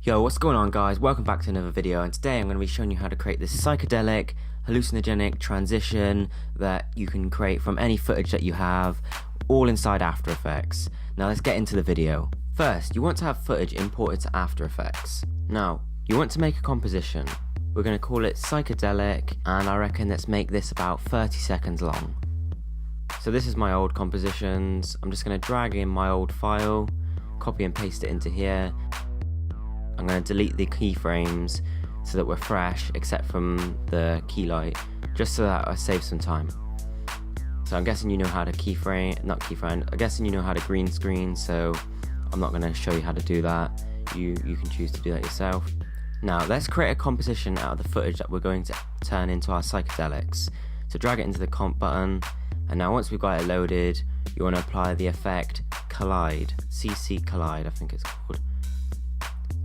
Yo, what's going on guys? Welcome back to another video, and today I'm going to be showing you how to create this psychedelic, hallucinogenic transition that you can create from any footage that you have, all inside After Effects. Now let's get into the video. First, you want to have footage imported to After Effects. Now, you want to make a composition. We're going to call it Psychedelic, and I reckon let's make this about 30 seconds long. So this is my old compositions. I'm just going to drag in my old file, copy and paste it into here. I'm going to delete the keyframes so that we're fresh, except from the key light, just so that I save some time. So I'm guessing you know how to I'm guessing you know how to green screen, so I'm not going to show you how to do that. You can choose to do that yourself. Now let's create a composition out of the footage that we're going to turn into our psychedelics. So drag it into the comp button, and now once we've got it loaded, you want to apply the effect Collide, CC Collide I think it's called.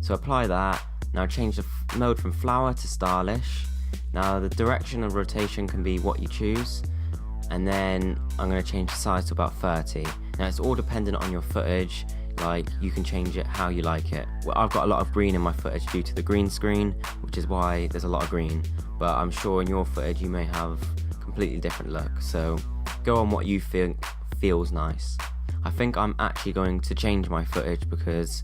So apply that. Now change the mode from flower to stylish. Now the direction and rotation can be what you choose, and then I'm going to change the size to about 30. Now it's all dependent on your footage, like you can change it how you like it. Well, I've got a lot of green in my footage due to the green screen, which is why there's a lot of green, but I'm sure in your footage you may have completely different look, so go on what you think feels nice. I think I'm actually going to change my footage because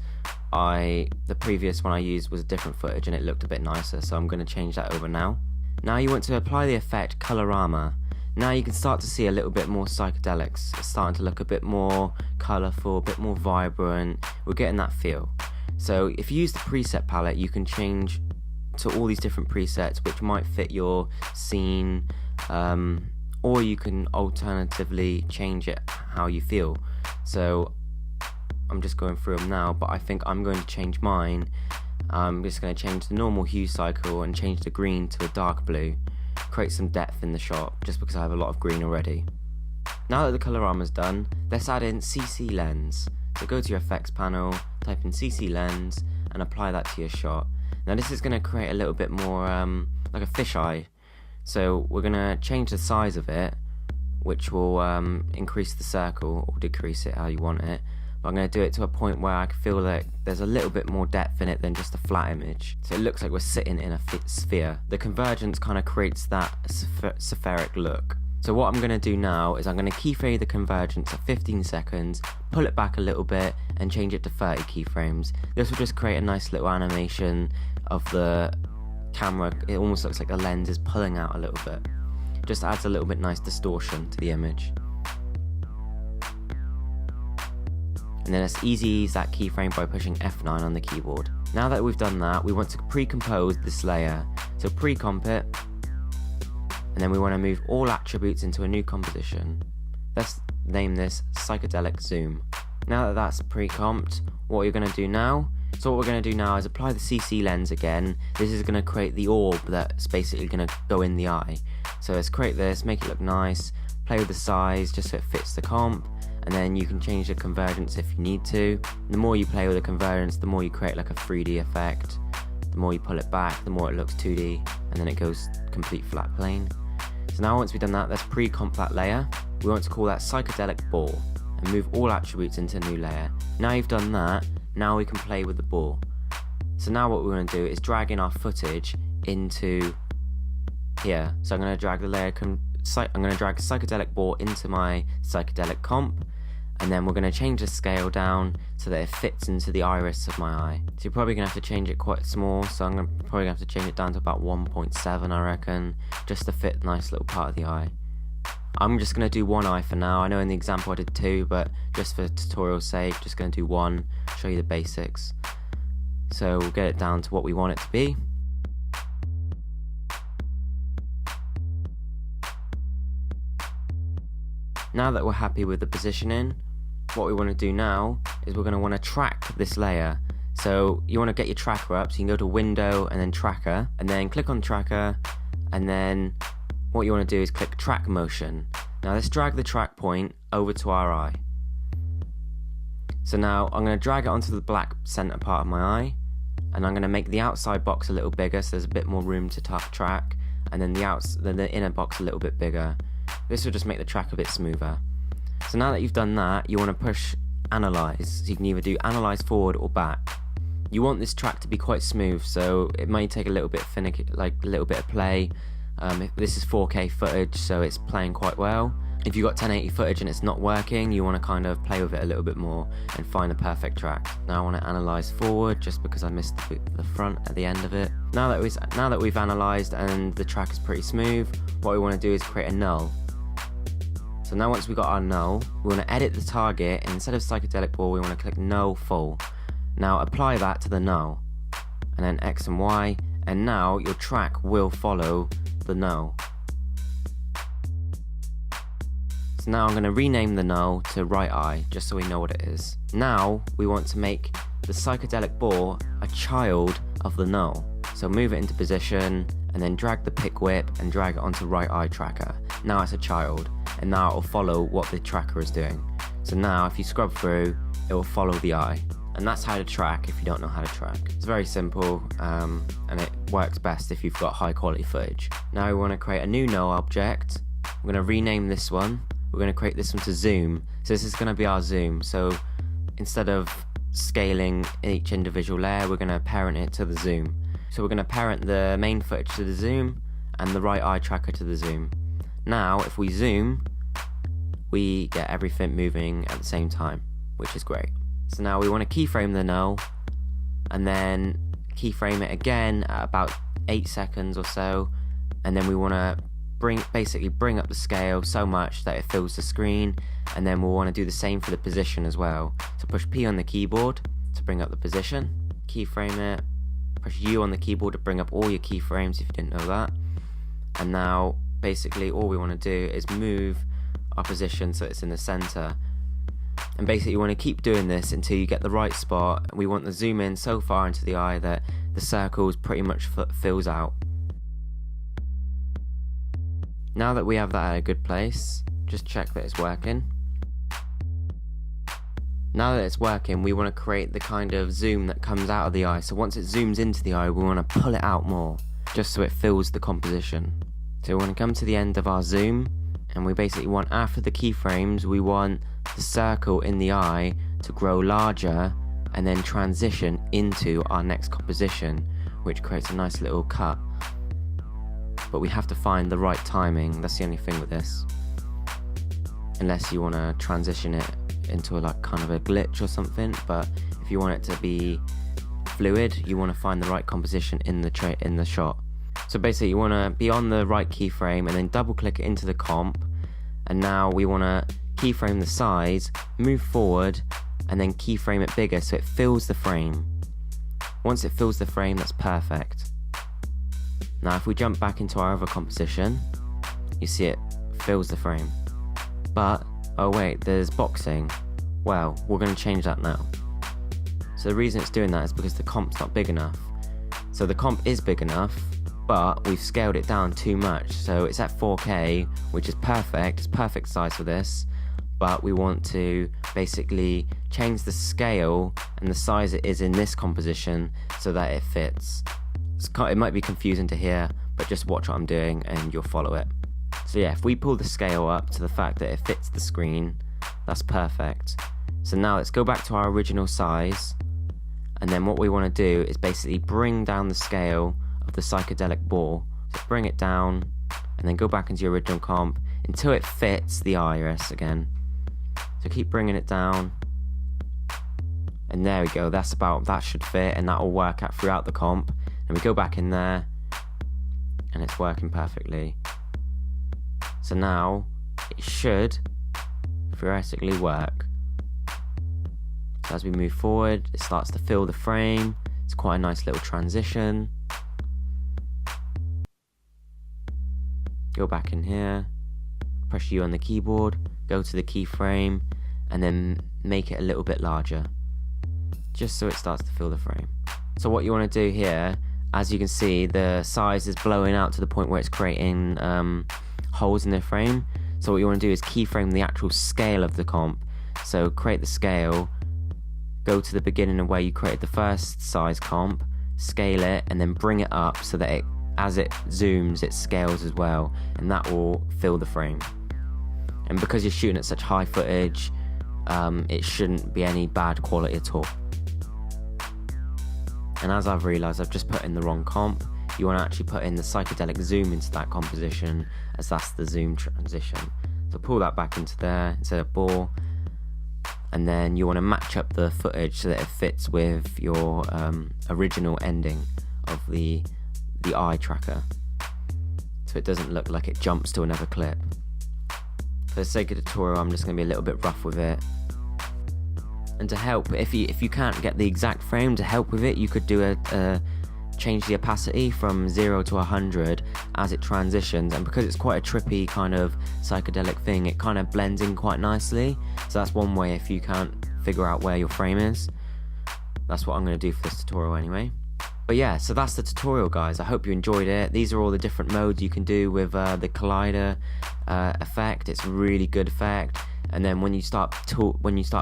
the previous one I used was a different footage and it looked a bit nicer, so I'm going to change that over now. Now you want to apply the effect colorama. Now you can start to see a little bit more psychedelics. It's starting to look a bit more colourful, a bit more vibrant. We're getting that feel. So if you use the preset palette, you can change to all these different presets which might fit your scene, or you can alternatively change it how you feel. So I'm just going through them now, but I think I'm going to change mine. I'm just going to change the normal hue cycle and change the green to a dark blue, create some depth in the shot just because I have a lot of green already. Now that the colorama's done, let's add in CC lens. So go to your effects panel, type in CC lens and apply that to your shot. Now this is going to create a little bit more like a fisheye. So we're going to change the size of it, which will increase the circle or decrease it how you want it. But I'm going to do it to a point where I can feel that there's a little bit more depth in it than just a flat image. So it looks like we're sitting in a sphere. The convergence kind of creates that spheric look. So what I'm going to do now is I'm going to keyframe the convergence at 15 seconds, pull it back a little bit and change it to 30 keyframes. This will just create a nice little animation of the camera. It almost looks like the lens is pulling out a little bit. Just adds a little bit nice distortion to the image. And then let's ease that keyframe by pushing F9 on the keyboard. Now that we've done that, we want to pre-compose this layer. So pre-comp it, and then we want to move all attributes into a new composition. Let's name this Psychedelic Zoom. Now that that's pre-comped, what you're going to do now, is apply the CC lens again. This is going to create the orb that's basically going to go in the eye. So let's create this, make it look nice, play with the size just so it fits the comp. And then you can change the convergence if you need to. The more you play with the convergence, the more you create like a 3D effect. The more you pull it back, the more it looks 2D, and then it goes complete flat plane. So now once we've done that, let's pre-comp that layer. We want to call that Psychedelic Ball and move all attributes into a new layer. Now you've done that, now we can play with the ball. So now what we're going to do is drag in our footage into here. So I'm going to drag the layer, I'm going to drag a Psychedelic Ball into my Psychedelic comp, and then we're going to change the scale down so that it fits into the iris of my eye. So you're probably going to have to change it quite small, so I'm probably going to have to change it down to about 1.7 I reckon, just to fit a nice little part of the eye. I'm just going to do one eye for now. I know in the example I did two, but just for tutorial's sake, just going to do one, show you the basics. So we'll get it down to what we want it to be. Now that we're happy with the positioning, what we want to do now is we're going to want to track this layer. So you want to get your tracker up, so you can go to Window and then Tracker, and then click on Tracker, and then what you want to do is click Track Motion. Now let's drag the track point over to our eye. So now I'm going to drag it onto the black center part of my eye, and I'm going to make the outside box a little bigger so there's a bit more room to track, and then the inner box a little bit bigger. This will just make the track a bit smoother. So now that you've done that, you want to push Analyze. So you can either do Analyze forward or back. You want this track to be quite smooth, so it may take a little bit finicky, like a little bit of play. This is 4K footage, so it's playing quite well. If you've got 1080 footage and it's not working, you want to kind of play with it a little bit more and find the perfect track. Now I want to analyze forward, just because I missed the front at the end of it. Now that we've analyzed and the track is pretty smooth, what we want to do is create a null. So now once we've got our null, we want to edit the target, and instead of psychedelic ball, we want to click null full. Now apply that to the null, and then X and Y, and now your track will follow the null. So now I'm going to rename the null to right eye, just so we know what it is. Now we want to make the psychedelic ball a child of the null. So move it into position, and then drag the pick whip and drag it onto right eye tracker. Now it's a child, and now it will follow what the tracker is doing. So now if you scrub through, it will follow the eye. And that's how to track if you don't know how to track. It's very simple, and it works best if you've got high quality footage. Now we want to create a new null object. We're going to rename this one. We're going to create this one to zoom. So this is going to be our zoom. So instead of scaling each individual layer, we're going to parent it to the zoom. So we're going to parent the main footage to the zoom and the right eye tracker to the zoom. Now if we zoom, we get everything moving at the same time, which is great. So now we want to keyframe the null, and then keyframe it again at about 8 seconds or so, and then we want to basically bring up the scale so much that it fills the screen, and then we'll want to do the same for the position as well. So push P on the keyboard to bring up the position, keyframe it, push U on the keyboard to bring up all your keyframes if you didn't know that, and now basically all we want to do is move our position so it's in the center. And basically you want to keep doing this until you get the right spot. We want to zoom in so far into the eye that the circles pretty much fills out. Now that we have that at a good place, just check that it's working. Now that it's working, we want to create the kind of zoom that comes out of the eye. So once it zooms into the eye, we want to pull it out more, just so it fills the composition. So we want to come to the end of our zoom, and we basically want, after the keyframes, we want the circle in the eye to grow larger and then transition into our next composition, which creates a nice little cut. But we have to find the right timing. That's the only thing with this, unless you want to transition it into like kind of a glitch or something. But if you want it to be fluid, you want to find the right composition in the shot. So basically you want to be on the right keyframe and then double click it into the comp, and now we want to keyframe the size, move forward, and then keyframe it bigger so it fills the frame. Once it fills the frame, that's perfect. Now if we jump back into our other composition, you see it fills the frame. But, oh wait, there's boxing. Well, we're going to change that now. So the reason it's doing that is because the comp's not big enough. So the comp is big enough, but we've scaled it down too much. So it's at 4K, which is perfect. It's perfect size for this. But we want to basically change the scale and the size it is in this composition so that it fits. It might be confusing to hear, but just watch what I'm doing and you'll follow it. So yeah, if we pull the scale up to the fact that it fits the screen, that's perfect. So now let's go back to our original size, and then what we want to do is basically bring down the scale of the psychedelic ball. So bring it down and then go back into your original comp until it fits the iris again. So keep bringing it down, and there we go. That should fit, and that will work out throughout the comp. And we go back in there, and it's working perfectly. So now it should theoretically work. So as we move forward, it starts to fill the frame. It's quite a nice little transition. Go back in here, press U on the keyboard, go to the keyframe, and then make it a little bit larger, just so it starts to fill the frame. So what you want to do here, as you can see, the size is blowing out to the point where it's creating holes in the frame. So what you want to do is keyframe the actual scale of the comp. So create the scale, go to the beginning of where you created the first size comp, scale it, and then bring it up so that as it zooms, it scales as well, and that will fill the frame. And because you're shooting at such high footage, it shouldn't be any bad quality at all. And as I've realised, I've just put in the wrong comp. You want to actually put in the psychedelic zoom into that composition, as that's the zoom transition. So pull that back into there instead of ball, and then you want to match up the footage so that it fits with your original ending of the eye tracker, so it doesn't look like it jumps to another clip. For the sake of the tutorial, I'm just going to be a little bit rough with it. And to help, if you can't get the exact frame, to help with it, you could do a change the opacity from 0 to 100 as it transitions, and because it's quite a trippy kind of psychedelic thing, it kind of blends in quite nicely. So that's one way if you can't figure out where your frame is. That's what I'm going to do for this tutorial anyway. But yeah, so that's the tutorial, guys. I hope you enjoyed it. These are all the different modes you can do with the collider effect. It's a really good effect. And then when you start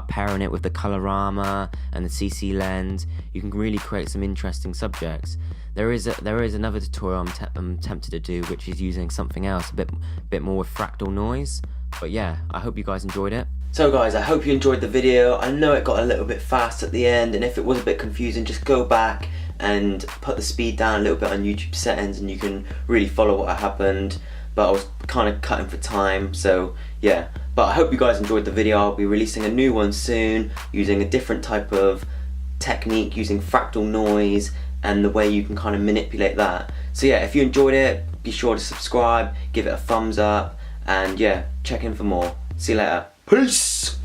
pairing it with the colorama and the CC lens, you can really create some interesting subjects. There is another tutorial I'm tempted to do, which is using something else, a bit more with fractal noise. But yeah, I hope you guys enjoyed it. So guys, I hope you enjoyed the video. I know it got a little bit fast at the end, and if it was a bit confusing, just go back and put the speed down a little bit on YouTube settings and you can really follow what happened. But I was kind of cutting for time, so yeah. But I hope you guys enjoyed the video. I'll be releasing a new one soon using a different type of technique, using fractal noise and the way you can kind of manipulate that. So yeah, if you enjoyed it, be sure to subscribe, give it a thumbs up, and yeah, check in for more. See you later. Peace!